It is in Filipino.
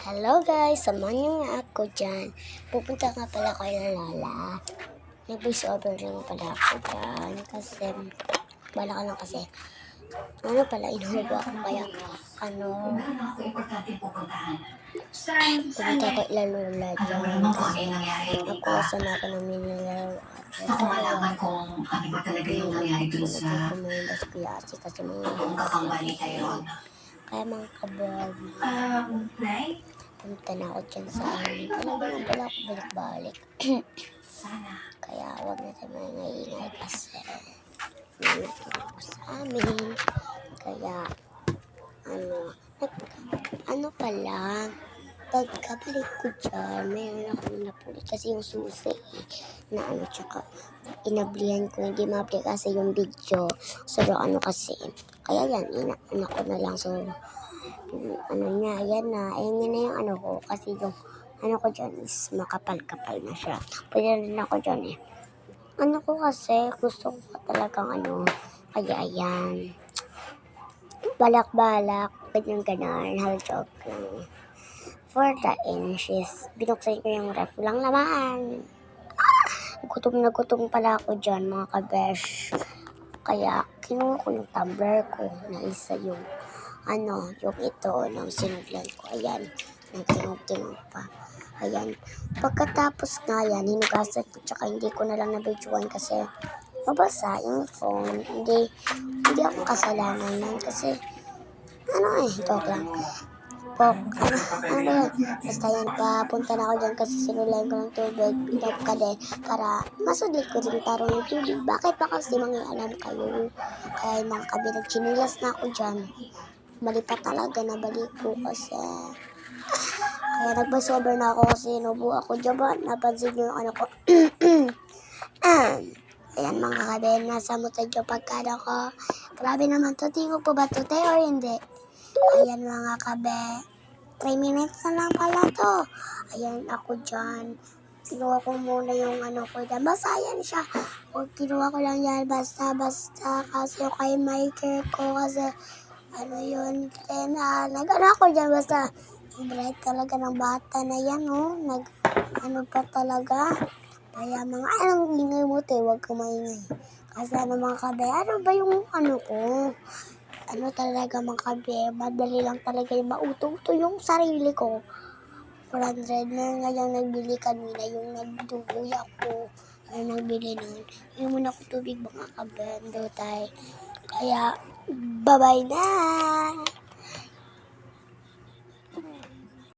Hello guys, samahan niyo nga ako dyan. Pupunta nga pala kay Lola. Nag-voice over rin pala ako dyan. Kasi, bala ka lang kasi. Ano pala, inuhubo ako kaya, pupunta ko ila Lola dyan. Kasi, nakuwasan ako ng mineral. Ako malaman kung ano ba talaga yung nangyari dun sa kasi mga kakambali tayo ron. kaya mga kabog. Nay? Punta na ako dyan sa amin. Talagang wala ako balik-balik. Sana. Kaya huwag na tayo maingay kasi nandito ako sa amin. Kaya, ano pala, pagkabalik ko dyan, mayroon ako napulot kasi yung susi na tsaka inablihan ko, hindi ma-apply kasi yung video. So, kasi, kaya yan, ko na lang. So, yan na yung ko, kasi yung ko dyan is makapal-kapal na siya. Pwede rin ako dyan ko kasi, gusto ko talagang kaya ayan, balak-balak, ganyan, hal joke lang. For the inches, binuksan ko yung ref, lang laman. Gutom na gutom pala ako dyan, mga kabesh. Kaya, kinuha ko yung tumbler ko na isa yung yung ito ng sinuglan ko. Ayan, nagsinog-tinog pa. Ayan. Pagkatapos nga yan, hinugasan ko, tsaka hindi ko na lang nabidyoan kasi mabasa yung phone. Hindi ako kasalanan yan kasi joke lang. Basta yan, papunta na ako dyan kasi sinulan ko ng tubig, inom ka din, para masudlit ko din tarong yung tubig. Bakit ba kasi alam kayo? Kaya mga kabi, nagchinilas na ako dyan. Mali pa talaga na balik ko kasi. Kaya nagpa-sober na ako kasi inubo ako dyan ba? Napansin nyo yung ko. Ayan mga kabi, nasa mutad yung pagkano ko. Grabe naman to, tingog po ba to or hindi? Ayan mga kabe, 3 minutes na lang pala to. Ayan ako dyan. Kinuha ko muna yung ko dyan. Basta yan siya. Kinuha ko lang yan basta kasi yung kay Michael ko kasi yun. Then ako dyan basta. Bright talaga ng bata na yan pa talaga. Kaya mga ingay mo huwag ka maingay. Kasi mga kabe, ba yung ko? Talaga mga kabe, madali lang talaga yung mauto-uto yung sarili ko. 400 na ngayon nagbili kanina, yung nagdubuya ko, nagbili nun. Yung muna ko tubig mga kabe, tayo. Kaya, bye-bye na!